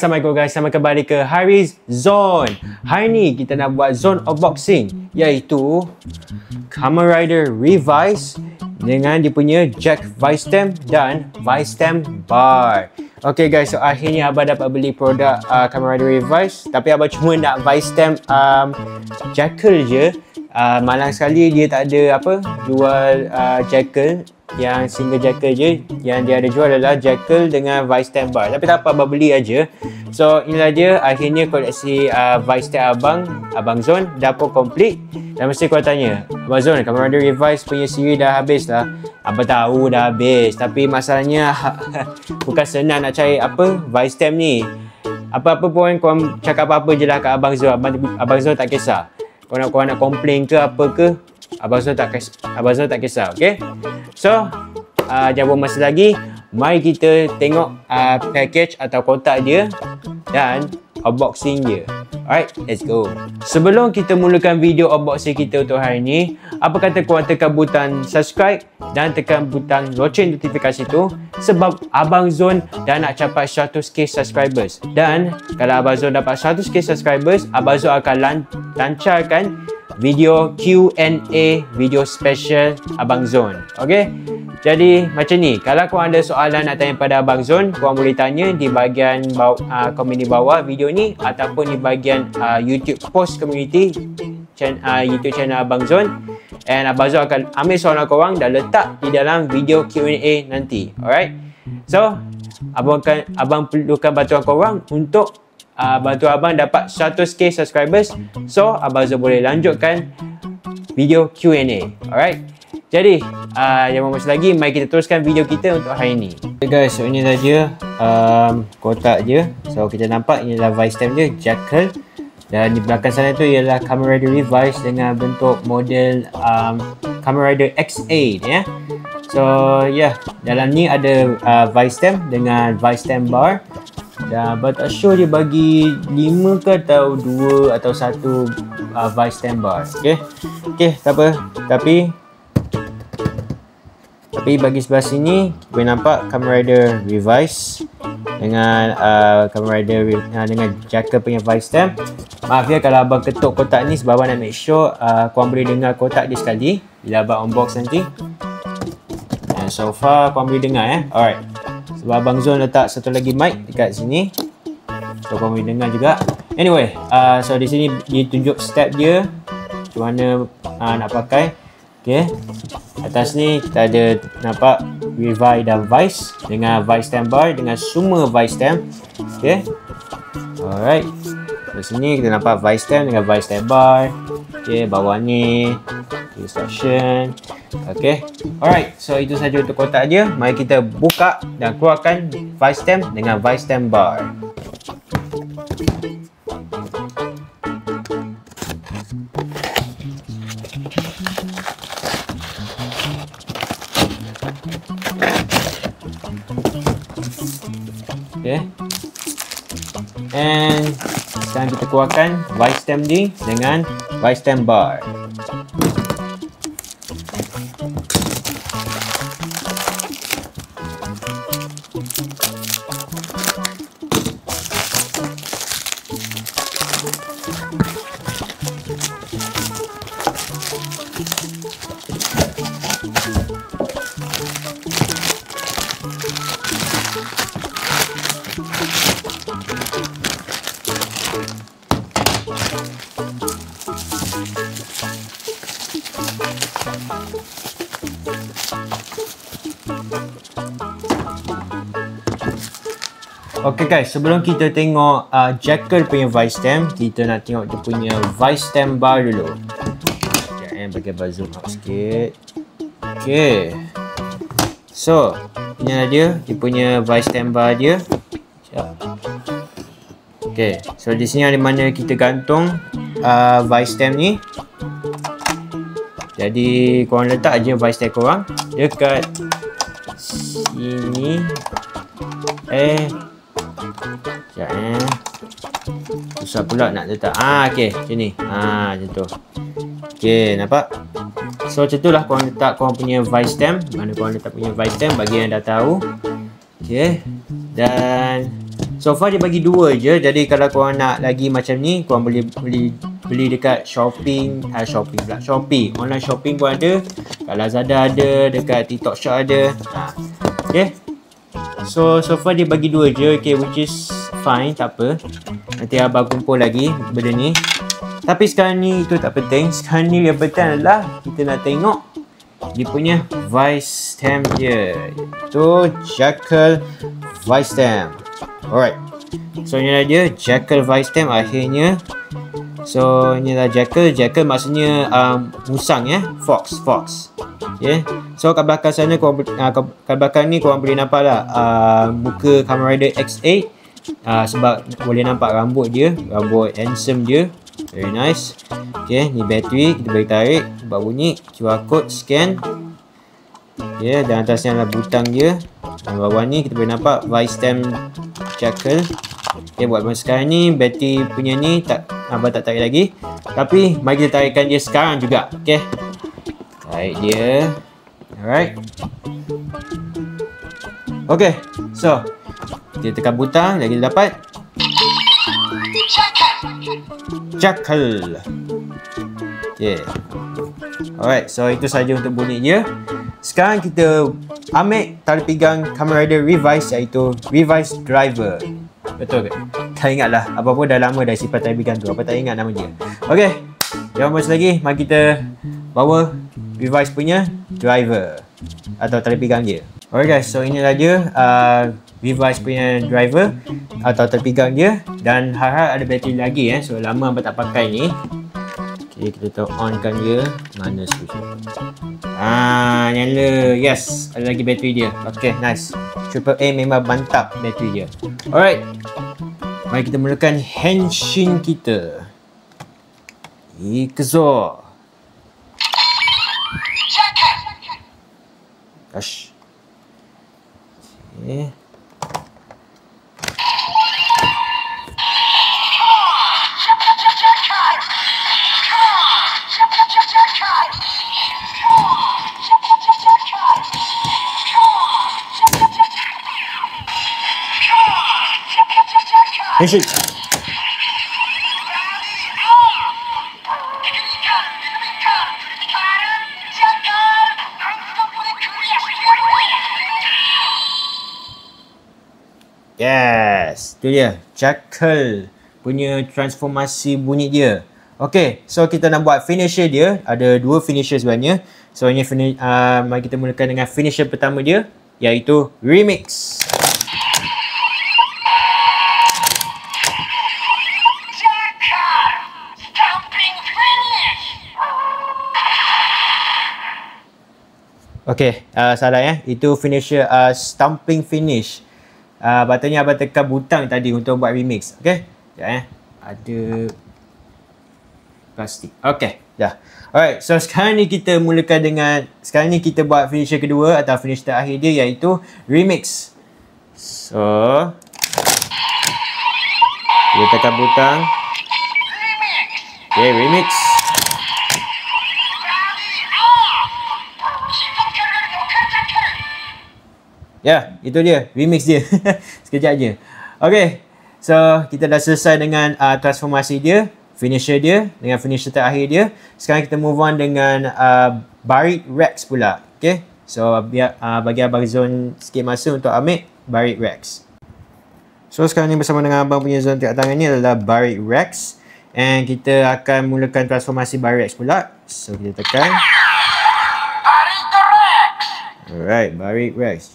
Assalamualaikum guys, selamat kembali ke Haris Zone. Hari ni kita nak buat zone unboxing, iaitu Kamen Rider Revice dengan dia punya jack vice stem dan vice stem bar. Okay guys, so akhirnya abang dapat beli produk Kamen Rider Revice, tapi abang cuma nak vice stem jackal je. Malang sekali dia tak ada jual jackal yang single jackal je. Yang dia ada jual adalah jackal dengan vice stem bar. Tapi tak apa, abang beli aja. So inilah dia akhirnya koleksi vice stem Abang Zone dah pun complete. Dan mesti kau tanya, Abang Zone, Kamen Rider Revice punya siri dah habis lah. Abang tahu dah habis, tapi masalahnya bukan senang nak cari vice stem ni. Apa-apa pun kau cakap apa-apa je lah kat Abang Zone. Abang Zone tak kisah. Kau nak komplain ke apa ke, Abang Zone tak kisah, okay? So, jangan buang masa lagi. Mari kita tengok package atau kotak dia dan unboxing dia. Alright, let's go. Sebelum kita mulakan video unboxing kita untuk hari ni, apa kata korang tekan butang subscribe dan tekan butang loceng notifikasi tu, sebab Abang Zone dah nak capai 100k subscribers. Dan kalau Abang Zone dapat 100k subscribers, Abang Zone akan lancarkan video Q&A, video special Abang Zone. Okay? Jadi macam ni, kalau korang ada soalan nak tanya pada Abang Zone, korang boleh tanya di bahagian komen di bawah video ni, ataupun di bahagian YouTube post community YouTube channel Abang Zone. And Abang Zone akan ambil soalan korang dan letak di dalam video Q&A nanti. Alright? So, abang perlukan bantuan korang untuk bantu abang dapat 100k subscribers. So Abang Zone boleh lanjutkan video Q&A. Alright, jadi jangan masa lagi, mari kita teruskan video kita untuk hari ni. Okay guys, so ini dah dia kotak je. So kita nampak ini adalah vice stem dia, jackal. Dan di belakang sana tu ialah Kamen Rider Revice dengan bentuk model Kamen Rider X8 ya. So yeah, dalam ni ada vice stem dengan vice stem bar. Dan abang tak sure dia bagi 5 ke atau 2 atau 1 vice stem bar. Okay, tak apa. Tapi bagi sebelah sini boleh nampak Kamen Rider Revice dengan Kamen Rider dengan jackal punya vice stem. Maaf ya kalau abang ketuk kotak ni, sebab abang nak make sure korang boleh dengar kotak dia sekali bila abang unbox nanti. And so far korang boleh dengar Alright. Sebab Abang Zone letak satu lagi mic dekat sini, so korang boleh dengar juga. Anyway, so di sini ditunjuk step dia macam mana nak pakai. Okay, atas ni kita ada nampak Revice dan Vice dengan vice stem bar dengan semua vice stem. Okay, alright. Di sini kita nampak vice stem dengan vice stem bar. Okay, bawah ni instruction. Okay, alright. So itu saja untuk kotak dia. Mari kita buka dan keluarkan vice stem dengan vice stem bar. Okay, and sekarang kita keluarkan vice stem ni dengan vice stem bar. Okay guys, sebelum kita tengok jackal punya vice stem, kita nak tengok dia punya vice stem bar dulu. Sekejap bagi abang zoom out sikit. Okay, so inilah dia punya vice stem bar dia. Okay, so di sini ada mana kita gantung vice stem ni. Jadi korang letak aje vice stem korang dekat sini. Susah pula nak letak. Okay, macam ni. Macam tu. Okay, nampak? So macam tu lah korang letak korang punya vice stem. Mana korang letak punya vice stem bagi yang dah tahu. Okay, dan So far dia bagi 2 je. Jadi kalau korang nak lagi macam ni, korang boleh beli dekat Shopee. Online shopping pun ada. Kat Lazada ada, dekat TikTok Shop ada. Okay. So far dia bagi 2 je. Okay, which is fine, tak apa. Nanti abang kumpul lagi benda ni. Tapi sekarang ni itu tak penting. Sekarang ni yang penting adalah kita nak tengok dia punya vice stem dia. Itu Jackal vice stem. Alright. So inilah dia Jackal vice stem akhirnya. So inilah Jackal. Jackal maksudnya musang ya. Fox. Okay. So kat belakang sana korang, kat belakang ni korang boleh nampak lah muka Kamen Rider X8. Sebab boleh nampak rambut dia. Rambut handsome dia. Very nice. Okay, ni bateri. Kita boleh tarik. Buat bunyi. QR code. Scan. Okay, dan atasnya adalah butang dia. Dan bawah ni kita boleh nampak vice stem Jackal. Okay, buat masa sekarang ni bateri punya ni abang tak tarik lagi. Tapi mari kita tarikkan dia sekarang juga. Okay, tarik dia. Alright. Okay, so kita tekan butang dan kita dapat Jackal. Okay. Alright, so itu saja untuk bunyi dia. Sekarang kita ambil tali pinggang Kamen Rider Revice, iaitu Revice Driver. Betul ke? Tak ingat lah. Apa pun dah lama dah simpan tali pinggang tu. Apa tak ingat nama dia. Okay, jangan masa lagi. Mari kita bawa Revice punya driver atau tali pinggang dia. Alright guys, so inilah dia Revice punya driver atau tali pinggang dia. Dan harap ada bateri lagi so lama abang tak pakai ni. Okay, kita onkan dia. Mana switch? Nyala. Yes, ada lagi bateri dia. Okay, nice. Triple A memang mantap bateri dia. Alright, mari kita mulakan henshin kita. Ikuzo. Gosh. Okay. Henshin. Yes, tu dia Jackal punya transformasi bunyi dia. Okay, so kita nak buat finisher dia. Ada 2 finisher sebenarnya. So ini mari kita mulakan dengan finisher pertama dia, iaitu Remix. Okay, salah itu finisher Stomping Finish. Patutnya abang tekan butang tadi untuk buat remix. Okay, sekejap ada plastik. Okay, dah. Alright, so sekarang ni kita mulakan dengan, sekarang ni kita buat finisher kedua atau finish terakhir dia, iaitu Remix. So kita tekan butang. Okay, Remix. Ya, itu dia remix dia. Sekejap je. Okay, so kita dah selesai dengan transformasi dia, finisher dia, dengan finisher terakhir dia. Sekarang kita move on dengan Buried Rex pula. Okay, so biar bagi abang Zon sikit masa untuk ambil Buried Rex. So sekarang ni bersama dengan abang punya Zon kat tangan ni adalah Buried Rex. And kita akan mulakan transformasi Buried Rex pula. So kita tekan. Alright, Buried Rex.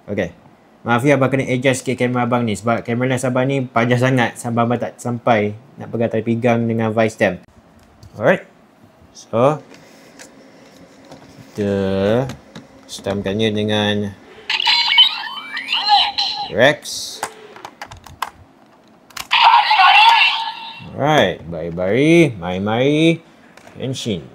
Okay. Maaf ya, abang kena adjust sikit kamera abang ni. Sebab kamera lens abang ni panjang sangat. Sampai abang tak sampai nak pegang tali pinggang dengan vice stem. Alright. So kita stemkannya dengan Rex. Alright, bari-bari, mari-mari, Henshin.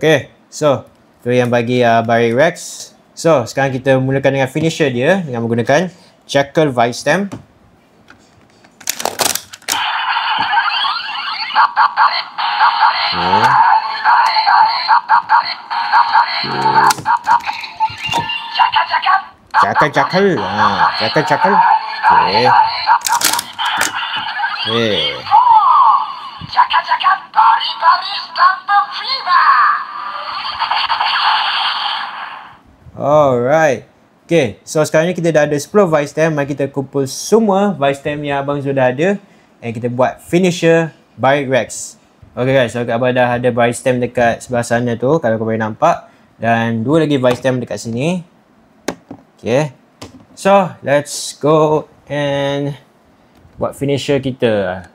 Okay, so tu yang bagi Barry Rex. So sekarang kita mulakan dengan finisher dia dengan menggunakan Jackal Vice Stem. Cakal. Cakal. Okay. Alright. Okay, so sekarang ni kita dah ada 10 Vice Stem. Mari kita kumpul semua Vice Stem yang abang Zul dah ada dan kita buat finisher Barry Rex. Okay guys, so abang dah ada Vice Stem dekat sebelah sana tu, kalau kau boleh nampak. Dan 2 lagi Vice Stem dekat sini. Okay, so let's go and buat finisher kita.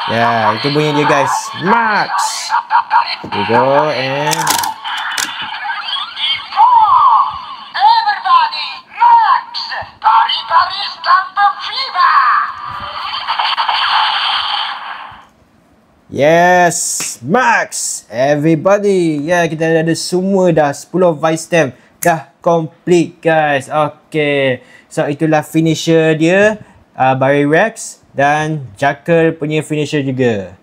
Ya, itu bunyi dia guys. Max. We go and everybody, Max. Barry Stamp Fever. yes, Max. Everybody. Ya, kita ada semua dah 10 Vice Stem dah complete guys. Okay, so itulah finisher dia, Barry Rex dan Jackal punya finisher juga.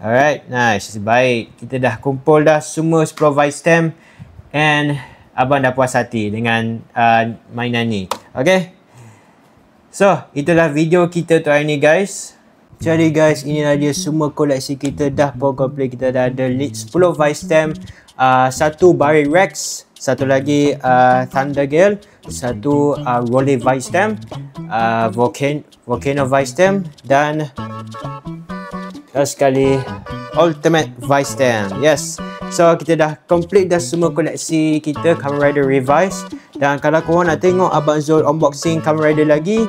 Alright, nice. Baik, kita dah kumpul dah semua 10 Vice Stem and abang dah puas hati dengan mainan ni. Okay, so itulah video kita tu hari ni guys. Jadi guys, inilah dia semua koleksi kita dah pun complete. Kita dah ada 10 Vice Stem, satu Barry Rex, satu lagi Thunder Gale, satu Rolly Vice Stem, Volcano Vice Stem dan sekali Ultimate Vice Stem. Yes, so kita dah complete dah semua koleksi kita Kamen Rider Revice. Dan kalau korang nak tengok abang Zul unboxing Kamen Rider lagi,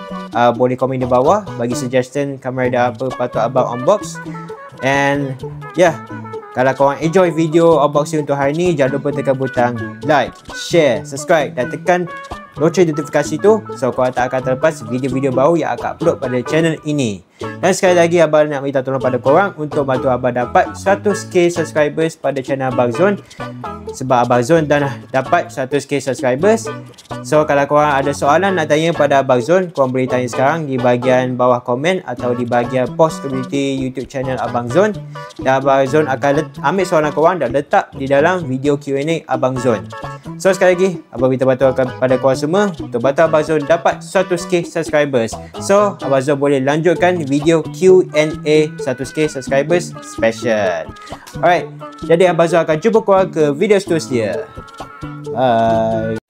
boleh komen di bawah bagi suggestion Kamen Rider apa patut abang unbox. And yeah, kalau korang enjoy video unboxing untuk hari ni, jangan lupa tekan butang like, share, subscribe dan tekan lonceng notifikasi tu, so korang tak akan terlepas video-video baru yang akan upload pada channel ini. Dan sekali lagi abang nak minta tolong pada korang untuk bantu abang dapat 100k subscribers pada channel Abang Zon, sebab Abang Zon dah dapat 100k subscribers. So kalau korang ada soalan nak tanya pada Abang Zon, korang boleh tanya sekarang di bahagian bawah komen atau di bahagian post community YouTube channel Abang Zon, dan Abang Zon akan ambil soalan korang dan letak di dalam video Q&A Abang Zon. So sekali lagi abang minta bantuan kepada korang semua untuk bantu Abang Zon dapat 100k subscribers. So Abang Zon boleh lanjutkan video Q&A 100k subscribers special. Alright, jadi Abang Zon akan jumpa korang ke video seterusnya. Bye.